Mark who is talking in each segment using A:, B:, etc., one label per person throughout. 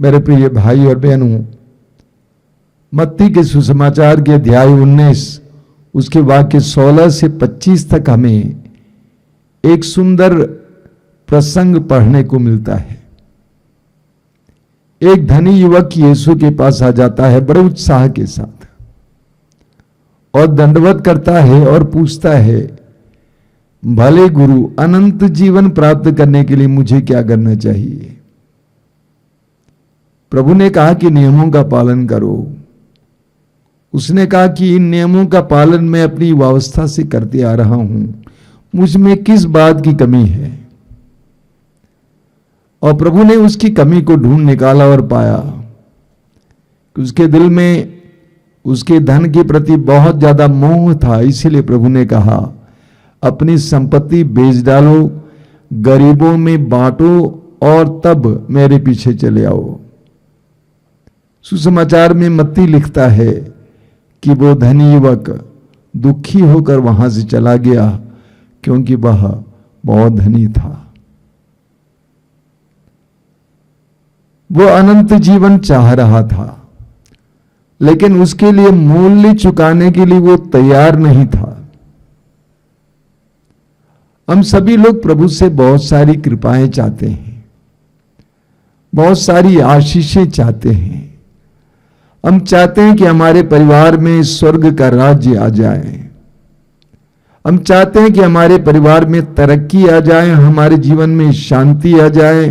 A: मेरे प्रिय भाई और बहनों, मत्ती के सुसमाचार के अध्याय 19 उसके वाक्य 16 से 25 तक हमें एक सुंदर प्रसंग पढ़ने को मिलता है। एक धनी युवक यीशु के पास आ जाता है बड़े उत्साह के साथ और दंडवत करता है और पूछता है, भले गुरु, अनंत जीवन प्राप्त करने के लिए मुझे क्या करना चाहिए? प्रभु ने कहा कि नियमों का पालन करो। उसने कहा कि इन नियमों का पालन मैं अपनी युवावस्था से करते आ रहा हूं, मुझ में किस बात की कमी है? और प्रभु ने उसकी कमी को ढूंढ निकाला और पाया कि उसके दिल में उसके धन के प्रति बहुत ज्यादा मोह था। इसीलिए प्रभु ने कहा, अपनी संपत्ति बेच डालो, गरीबों में बांटो और तब मेरे पीछे चले आओ। सुसमाचार में मत्ती लिखता है कि वो धनी युवक दुखी होकर वहां से चला गया क्योंकि वह बहुत धनी था। वो अनंत जीवन चाह रहा था, लेकिन उसके लिए मूल्य चुकाने के लिए वो तैयार नहीं था। हम सभी लोग प्रभु से बहुत सारी कृपाएं चाहते हैं, बहुत सारी आशीषें चाहते हैं। हम चाहते हैं कि हमारे परिवार में स्वर्ग का राज्य आ जाए। हम चाहते हैं कि हमारे परिवार में तरक्की आ जाए, हमारे जीवन में शांति आ जाए।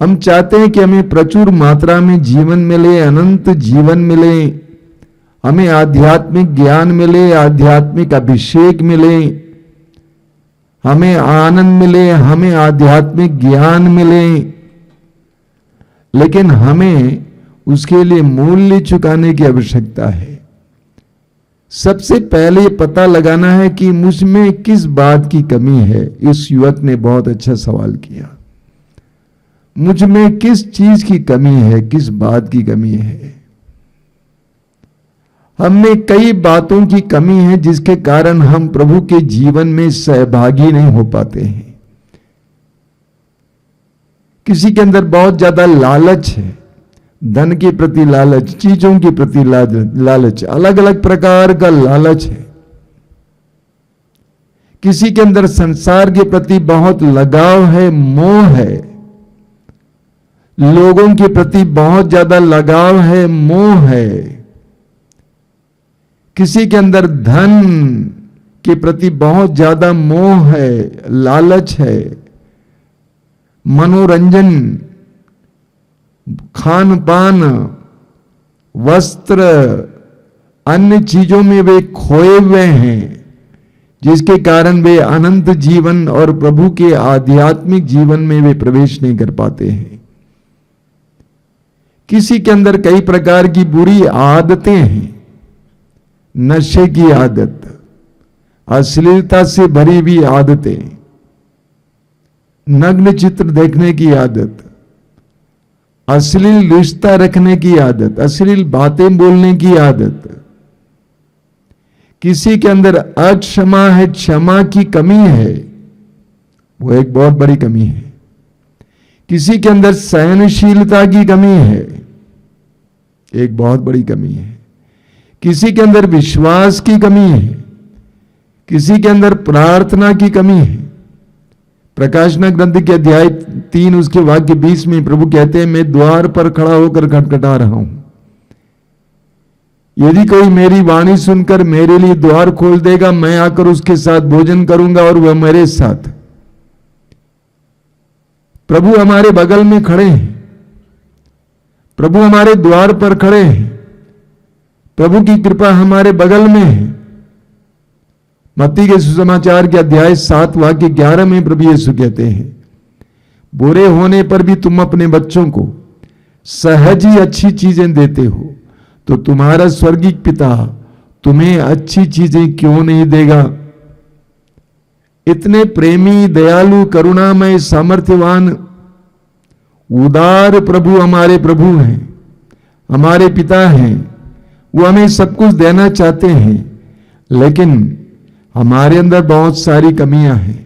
A: हम चाहते हैं कि हमें प्रचुर मात्रा में जीवन मिले, अनंत जीवन मिले, हमें आध्यात्मिक ज्ञान मिले, आध्यात्मिक अभिषेक मिले, हमें आनंद मिले, हमें आध्यात्मिक ज्ञान मिले। लेकिन हमें उसके लिए मूल्य चुकाने की आवश्यकता है। सबसे पहले पता लगाना है कि मुझ में किस बात की कमी है। इस युवक ने बहुत अच्छा सवाल किया, मुझ में किस चीज की कमी है, किस बात की कमी है? हम में कई बातों की कमी है जिसके कारण हम प्रभु के जीवन में सहभागी नहीं हो पाते हैं। किसी के अंदर बहुत ज्यादा लालच है, धन के प्रति लालच, चीजों के प्रति लालच, अलग अलग प्रकार का लालच है। किसी के अंदर संसार के प्रति बहुत लगाव है, मोह है। लोगों के प्रति बहुत ज्यादा लगाव है, मोह है। किसी के अंदर धन के प्रति बहुत ज्यादा मोह है, लालच है। मनोरंजन, खान पान, वस्त्र, अन्य चीजों में वे खोए हुए हैं, जिसके कारण वे अनंत जीवन और प्रभु के आध्यात्मिक जीवन में वे प्रवेश नहीं कर पाते हैं। किसी के अंदर कई प्रकार की बुरी आदतें हैं, नशे की आदत, अश्लीलता से भरी हुई आदतें, नग्न चित्र देखने की आदत, अश्लील रिश्ता रखने की आदत, अश्लील बातें बोलने की आदत। किसी के अंदर अक्षमा है, क्षमा की कमी है, वो एक बहुत बड़ी कमी है। किसी के अंदर सहनशीलता की कमी है, एक बहुत बड़ी कमी है। किसी के अंदर विश्वास की कमी है, किसी के अंदर प्रार्थना की कमी है। प्रकाशना ग्रंथ के अध्याय 3 उसके वाक्य 20 में प्रभु कहते हैं, मैं द्वार पर खड़ा होकर खटखटा रहा हूं। यदि कोई मेरी वाणी सुनकर मेरे लिए द्वार खोल देगा, मैं आकर उसके साथ भोजन करूंगा और वह मेरे साथ। प्रभु हमारे बगल में खड़े हैं, प्रभु हमारे द्वार पर खड़े हैं, प्रभु की कृपा हमारे बगल में है। मत्ती के सुसमाचार के अध्याय 7 वाक्य 11 में प्रभु यीशु कहते हैं, बुरे होने पर भी तुम अपने बच्चों को सहज ही अच्छी चीजें देते हो, तो तुम्हारा स्वर्गीय पिता तुम्हें अच्छी चीजें क्यों नहीं देगा? इतने प्रेमी, दयालु, करुणामय, सामर्थ्यवान, उदार प्रभु हमारे प्रभु हैं, हमारे पिता हैं। वो हमें सब कुछ देना चाहते हैं, लेकिन हमारे अंदर बहुत सारी कमियां हैं।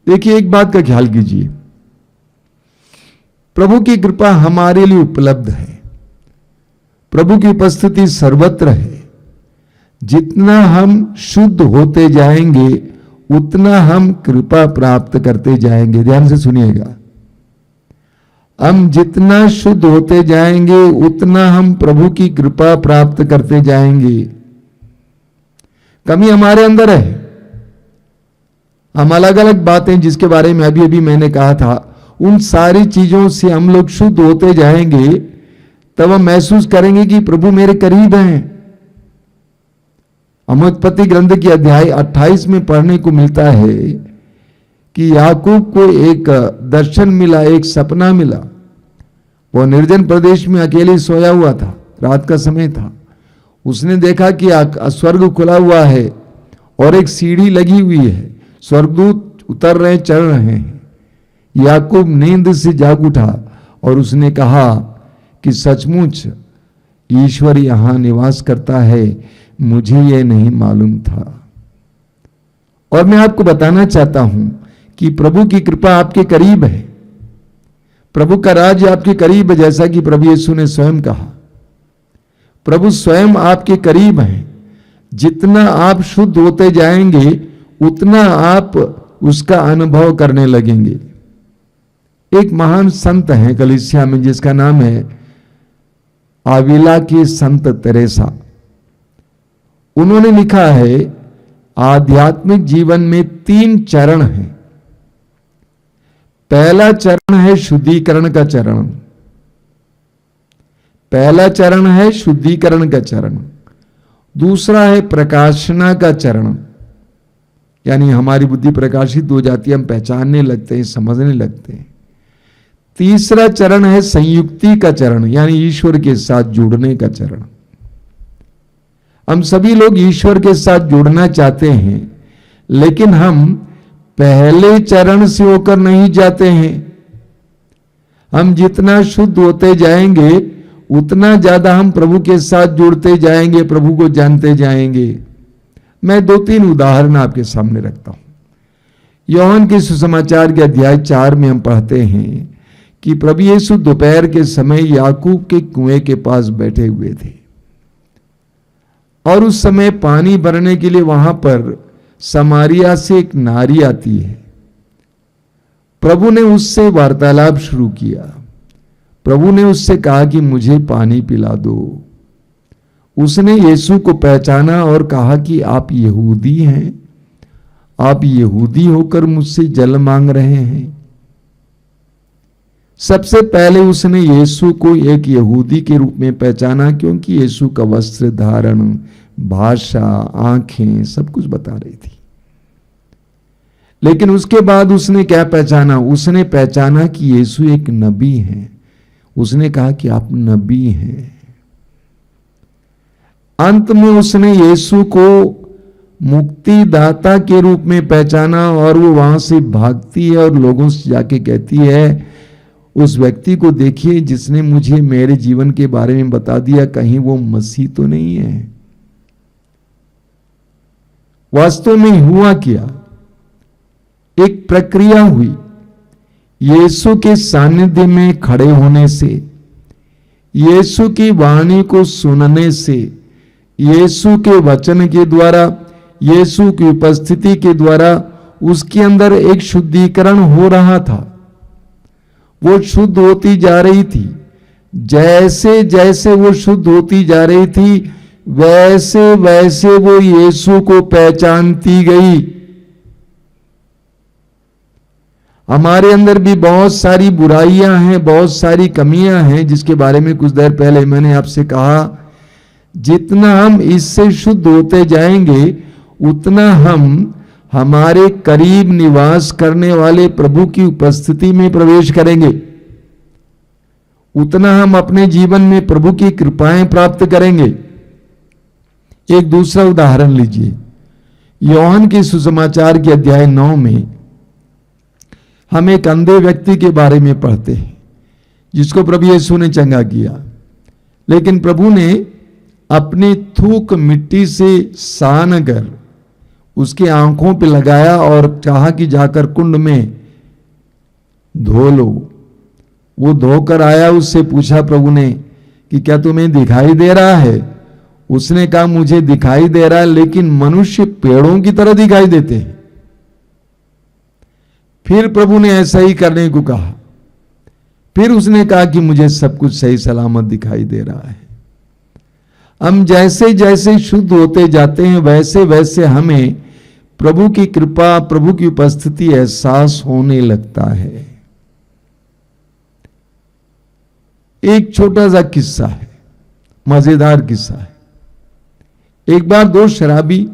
A: देखिए, एक बात का ख्याल कीजिए, प्रभु की कृपा हमारे लिए उपलब्ध है। प्रभु की उपस्थिति सर्वत्र है। जितना हम शुद्ध होते जाएंगे उतना हम कृपा प्राप्त करते जाएंगे। ध्यान से सुनिएगा, हम जितना शुद्ध होते जाएंगे उतना हम प्रभु की कृपा प्राप्त करते जाएंगे। कमी हमारे अंदर है। हम अलग अलग बातें जिसके बारे में अभी अभी मैंने कहा था, उन सारी चीजों से हम लोग शुद्ध होते जाएंगे, तब हम महसूस करेंगे कि प्रभु मेरे करीब हैं। हम उत्पत्ति ग्रंथ की अध्याय 28 में पढ़ने को मिलता है कि याकूब को एक दर्शन मिला, एक सपना मिला। वो निर्जन प्रदेश में अकेले सोया हुआ था, रात का समय था। उसने देखा कि स्वर्ग खुला हुआ है और एक सीढ़ी लगी हुई है, स्वर्गदूत उतर रहे, चढ़ रहे हैं। याकूब नींद से जाग उठा और उसने कहा कि सचमुच ईश्वर यहां निवास करता है, मुझे यह नहीं मालूम था। और मैं आपको बताना चाहता हूं कि प्रभु की कृपा आपके करीब है, प्रभु का राज्य आपके करीब है। जैसा कि प्रभु यीशु ने स्वयं कहा, प्रभु स्वयं आपके करीब हैं। जितना आप शुद्ध होते जाएंगे उतना आप उसका अनुभव करने लगेंगे। एक महान संत है कलीसिया में जिसका नाम है आविला की संत तेरेसा। उन्होंने लिखा है, आध्यात्मिक जीवन में 3 चरण हैं। पहला चरण है शुद्धिकरण का चरण। पहला चरण है शुद्धिकरण का चरण। दूसरा है प्रकाशना का चरण, यानी हमारी बुद्धि प्रकाशित हो जाती है, हम पहचानने लगते हैं, समझने लगते हैं। तीसरा चरण है संयुक्ति का चरण, यानी ईश्वर के साथ जुड़ने का चरण। हम सभी लोग ईश्वर के साथ जुड़ना चाहते हैं, लेकिन हम पहले चरण से होकर नहीं जाते हैं। हम जितना शुद्ध होते जाएंगे उतना ज्यादा हम प्रभु के साथ जुड़ते जाएंगे, प्रभु को जानते जाएंगे। मैं 2-3 उदाहरण आपके सामने रखता हूं। यूहन्ना के सुसमाचार के अध्याय 4 में हम पढ़ते हैं कि प्रभु यीशु दोपहर के समय याकूब के कुएं के पास बैठे हुए थे और उस समय पानी भरने के लिए वहां पर समारिया से एक नारी आती है। प्रभु ने उससे वार्तालाप शुरू किया। प्रभु ने उससे कहा कि मुझे पानी पिला दो। उसने यीशु को पहचाना और कहा कि आप यहूदी हैं, आप यहूदी होकर मुझसे जल मांग रहे हैं। सबसे पहले उसने यीशु को एक यहूदी के रूप में पहचाना, क्योंकि यीशु का वस्त्र धारण, भाषा, आंखें सब कुछ बता रही थी। लेकिन उसके बाद उसने क्या पहचाना? उसने पहचाना कि यीशु एक नबी है। उसने कहा कि आप नबी हैं। अंत में उसने यीशु को मुक्तिदाता के रूप में पहचाना और वो वहां से भागती है और लोगों से जाके कहती है, उस व्यक्ति को देखिए जिसने मुझे मेरे जीवन के बारे में बता दिया, कहीं वो मसीह तो नहीं है। वास्तव में हुआ क्या? एक प्रक्रिया हुई। यीशु के सानिध्य में खड़े होने से, यीशु की वाणी को सुनने से, यीशु के वचन के द्वारा, यीशु की उपस्थिति के द्वारा उसके अंदर एक शुद्धिकरण हो रहा था। वो शुद्ध होती जा रही थी। जैसे जैसे वो शुद्ध होती जा रही थी वैसे वैसे वो यीशु को पहचानती गई। हमारे अंदर भी बहुत सारी बुराइयां हैं, बहुत सारी कमियां हैं, जिसके बारे में कुछ देर पहले मैंने आपसे कहा। जितना हम इससे शुद्ध होते जाएंगे उतना हम हमारे करीब निवास करने वाले प्रभु की उपस्थिति में प्रवेश करेंगे, उतना हम अपने जीवन में प्रभु की कृपाएं प्राप्त करेंगे। एक दूसरा उदाहरण लीजिए। यूहन्ना के सुसमाचार के अध्याय 9 में हम एक अंधे व्यक्ति के बारे में पढ़ते हैं जिसको प्रभु यीशु ने चंगा किया। लेकिन प्रभु ने अपनी थूक मिट्टी से सान कर उसके आंखों पे लगाया और कहा कि जाकर कुंड में धो लो। वो धोकर आया, उससे पूछा प्रभु ने कि क्या तुम्हें दिखाई दे रहा है? उसने कहा मुझे दिखाई दे रहा है, लेकिन मनुष्य पेड़ों की तरह दिखाई देते हैं। फिर प्रभु ने ऐसा ही करने को कहा। फिर उसने कहा कि मुझे सब कुछ सही सलामत दिखाई दे रहा है। हम जैसे जैसे शुद्ध होते जाते हैं वैसे वैसे हमें प्रभु की कृपा, प्रभु की उपस्थिति एहसास होने लगता है। एक छोटा सा किस्सा है, मजेदार किस्सा है। एक बार दो शराबी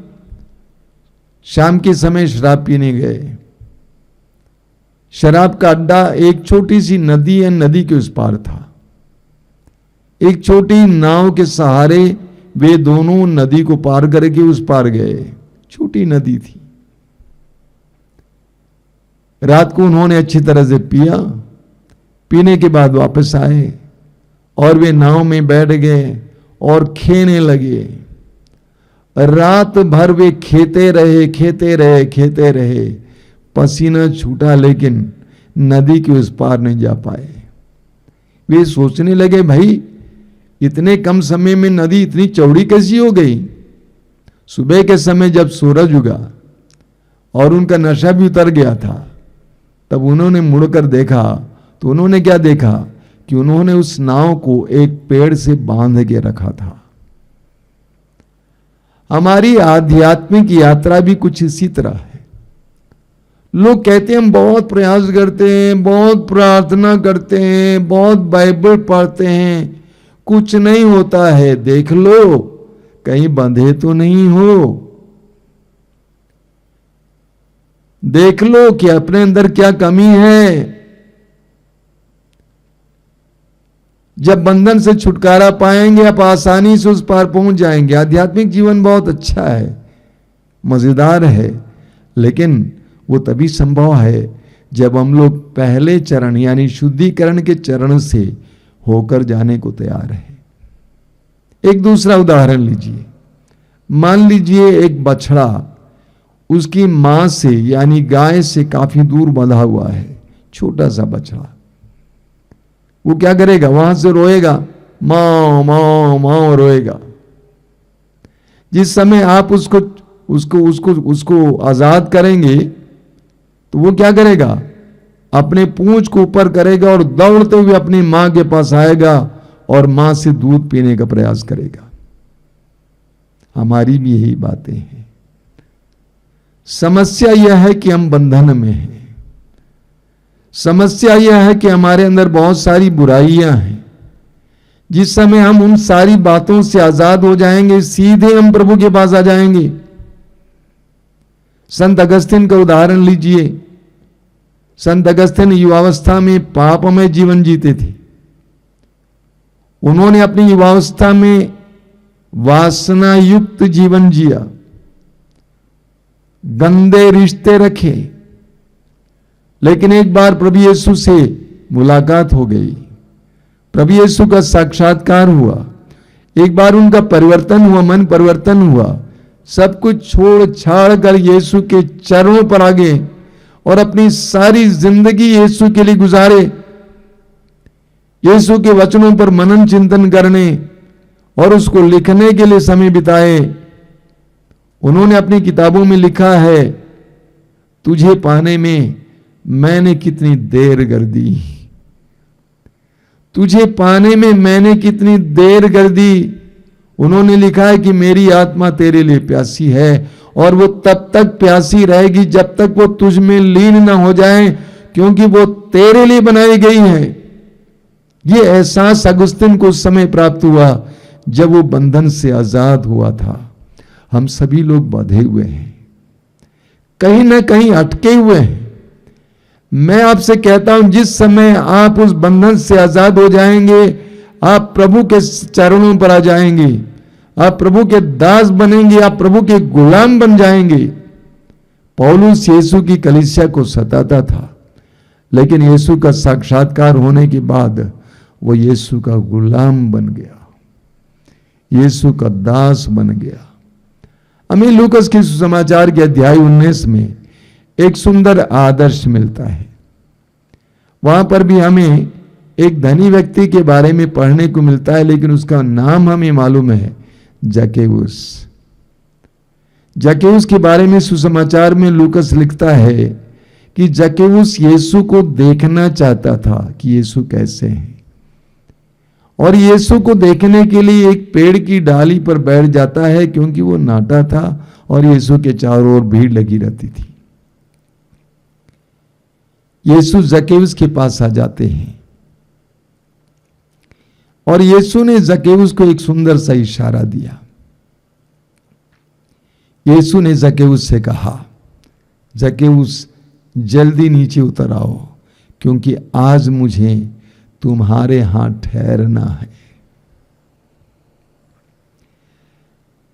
A: शाम के समय शराब पीने गए। शराब का अड्डा एक छोटी सी नदी है, नदी के उस पार था। एक छोटी नाव के सहारे वे दोनों नदी को पार करके उस पार गए। छोटी नदी थी। रात को उन्होंने अच्छी तरह से पिया। पीने के बाद वापस आए और वे नाव में बैठ गए और खेने लगे। रात भर वे खेते रहे, पसीना छूटा, लेकिन नदी के उस पार नहीं जा पाए। वे सोचने लगे, भाई इतने कम समय में नदी इतनी चौड़ी कैसी हो गई? सुबह के समय जब सूरज उगा और उनका नशा भी उतर गया था, तब उन्होंने मुड़कर देखा तो उन्होंने क्या देखा कि उन्होंने उस नाव को एक पेड़ से बांध के रखा था। हमारी आध्यात्मिक यात्रा भी कुछ इसी तरह है। लोग कहते हैं हम बहुत प्रयास करते हैं, बहुत प्रार्थना करते हैं, बहुत बाइबल पढ़ते हैं, कुछ नहीं होता है। देख लो कहीं बंधे तो नहीं हो। देख लो कि अपने अंदर क्या कमी है। जब बंधन से छुटकारा पाएंगे आप आसानी से उस पार पहुंच जाएंगे। आध्यात्मिक जीवन बहुत अच्छा है, मजेदार है, लेकिन वो तभी संभव है जब हम लोग पहले चरण यानी शुद्धिकरण के चरण से होकर जाने को तैयार है। एक दूसरा उदाहरण लीजिए। मान लीजिए एक बछड़ा उसकी मां से यानी गाय से काफी दूर बंधा हुआ है, छोटा सा बछड़ा। वो क्या करेगा? वहां से रोएगा, मां मां मां रोएगा। जिस समय आप उसको आजाद करेंगे तो वो क्या करेगा? अपने पूंछ को ऊपर करेगा और दौड़ते हुए अपनी मां के पास आएगा और मां से दूध पीने का प्रयास करेगा। हमारी भी यही बातें हैं। समस्या यह है कि हम बंधन में हैं। समस्या यह है कि हमारे अंदर बहुत सारी बुराइयां हैं। जिस समय हम उन सारी बातों से आजाद हो जाएंगे, सीधे हम प्रभु के पास आ जाएंगे। संत अगस्तिन का उदाहरण लीजिए। संत अगस्तिन युवावस्था में पापमय जीवन जीते थे। उन्होंने अपनी युवावस्था में वासना युक्त जीवन जिया, गंदे रिश्ते रखे। लेकिन एक बार प्रभु यीशु से मुलाकात हो गई, प्रभु यीशु का साक्षात्कार हुआ। एक बार उनका परिवर्तन हुआ, मन परिवर्तन हुआ। सब कुछ छोड़ छाड़ कर यीशु के चरणों पर आ गए और अपनी सारी जिंदगी यीशु के लिए गुजारे। यीशु के वचनों पर मनन चिंतन करने और उसको लिखने के लिए समय बिताए। उन्होंने अपनी किताबों में लिखा है, तुझे पाने में मैंने कितनी देर कर दी, तुझे पाने में मैंने कितनी देर कर दी। उन्होंने लिखा है कि मेरी आत्मा तेरे लिए प्यासी है और वो तब तक प्यासी रहेगी जब तक वो तुझ में लीन ना हो जाए, क्योंकि वो तेरे लिए बनाई गई है। ये एहसास अगस्तिन को उस समय प्राप्त हुआ जब वो बंधन से आजाद हुआ था। हम सभी लोग बंधे हुए हैं, कहीं ना कहीं अटके हुए हैं। मैं आपसे कहता हूं, जिस समय आप उस बंधन से आजाद हो जाएंगे, आप प्रभु के चरणों पर आ जाएंगे, आप प्रभु के दास बनेंगे, आप प्रभु के गुलाम बन जाएंगे। पौलुस यीशु की कलीसिया को सताता था, लेकिन यीशु का साक्षात्कार होने के बाद वो यीशु का गुलाम बन गया, यीशु का दास बन गया। हमें लूकस के सुसमाचार के अध्याय 19 में एक सुंदर आदर्श मिलता है। वहां पर भी हमें एक धनी व्यक्ति के बारे में पढ़ने को मिलता है, लेकिन उसका नाम हमें मालूम है, जक्केउस। जक्केउस के बारे में सुसमाचार में लूकस लिखता है कि जक्केउस यीशु को देखना चाहता था कि यीशु कैसे हैं, और यीशु को देखने के लिए एक पेड़ की डाली पर बैठ जाता है, क्योंकि वो नाटा था और यीशु के चारों ओर भीड़ लगी रहती थी। यीशु जक्केउस के पास आ जाते हैं और यीशु ने जक्केउस को एक सुंदर सा इशारा दिया। यीशु ने जक्केउस से कहा, जक्केउस जल्दी नीचे उतर आओ, क्योंकि आज मुझे तुम्हारे यहां ठहरना है।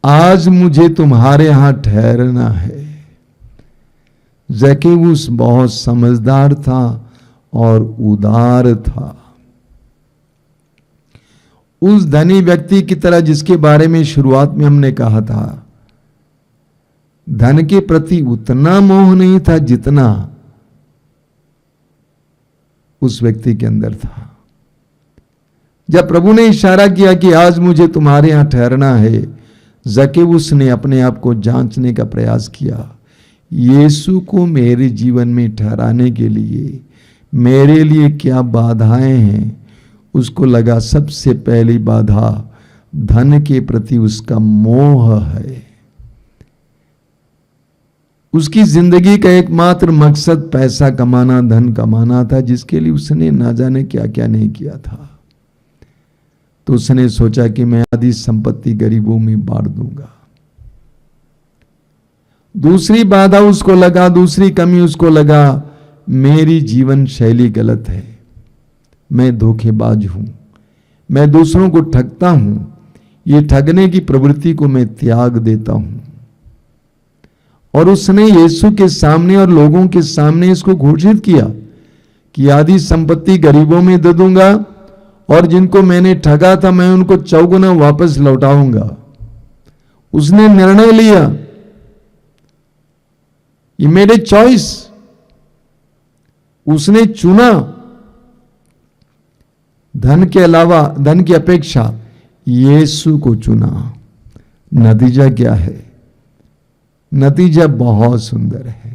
A: आज मुझे तुम्हारे यहां ठहरना है। जक्केउस बहुत समझदार था और उदार था। उस धनी व्यक्ति की तरह जिसके बारे में शुरुआत में हमने कहा था, धन के प्रति उतना मोह नहीं था जितना उस व्यक्ति के अंदर था। जब प्रभु ने इशारा किया कि आज मुझे तुम्हारे यहां ठहरना है, जक्केउस ने अपने आप को जांचने का प्रयास किया। यीशु को मेरे जीवन में ठहराने के लिए मेरे लिए क्या बाधाएं हैं? उसको लगा सबसे पहली बाधा धन के प्रति उसका मोह है। उसकी जिंदगी का एकमात्र मकसद पैसा कमाना, धन कमाना था, जिसके लिए उसने ना जाने क्या क्या नहीं किया था। तो उसने सोचा कि मैं आधी संपत्ति गरीबों में बांट दूंगा। दूसरी बाधा उसको लगा, दूसरी कमी उसको लगा, मेरी जीवन शैली गलत है, मैं धोखेबाज हूं, मैं दूसरों को ठगता हूं, ये ठगने की प्रवृत्ति को मैं त्याग देता हूं। और उसने यीशु के सामने और लोगों के सामने इसको घोषित किया कि आधी संपत्ति गरीबों में दे दूंगा और जिनको मैंने ठगा था मैं उनको चौगुना वापस लौटाऊंगा। उसने निर्णय लिया, ये मेरे चॉइस, उसने चुना धन के अलावा, धन की अपेक्षा यीशु को चुना। नतीजा क्या है? नतीजा बहुत सुंदर है।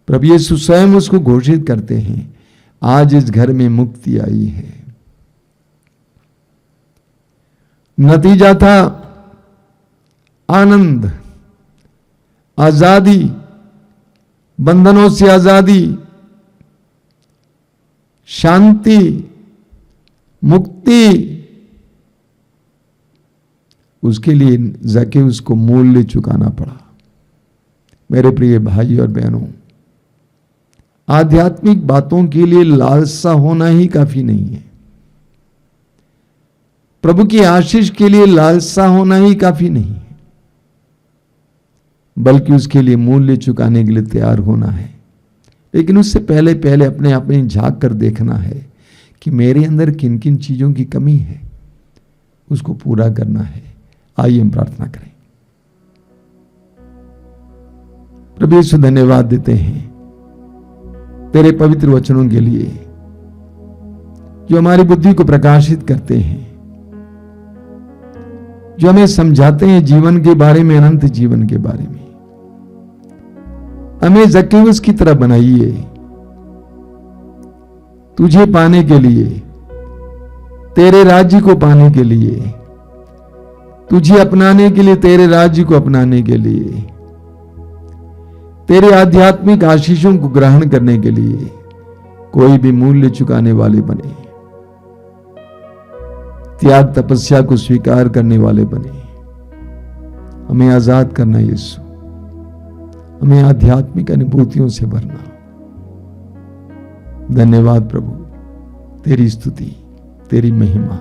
A: प्रभु यीशु स्वयं उसको घोषित करते हैं, आज इस घर में मुक्ति आई है। नतीजा था आनंद, आजादी, बंधनों से आजादी, शांति, मुक्ति। उसके लिए जक्केउस को मूल्य चुकाना पड़ा। मेरे प्रिय भाई और बहनों, आध्यात्मिक बातों के लिए लालसा होना ही काफी नहीं है। प्रभु की आशीष के लिए लालसा होना ही काफी नहीं है, बल्कि उसके लिए मूल्य चुकाने के लिए तैयार होना है। लेकिन उससे पहले पहले अपने आप में झांक कर देखना है कि मेरे अंदर किन किन चीजों की कमी है, उसको पूरा करना है। आइए हम प्रार्थना करें। प्रभु यीशु, धन्यवाद देते हैं तेरे पवित्र वचनों के लिए, जो हमारी बुद्धि को प्रकाशित करते हैं, जो हमें समझाते हैं जीवन के बारे में, अनंत जीवन के बारे में। हमें जक्केउस की तरह बनाइए, तुझे पाने के लिए, तेरे राज्य को पाने के लिए, तुझे अपनाने के लिए, तेरे राज्य को अपनाने के लिए, तेरे आध्यात्मिक आशीषों को ग्रहण करने के लिए कोई भी मूल्य चुकाने वाले बने, त्याग तपस्या को स्वीकार करने वाले बने। हमें आजाद करना यीशु, हमें आध्यात्मिक अनुभूतियों से भरना। धन्यवाद प्रभु, तेरी स्तुति, तेरी महिमा।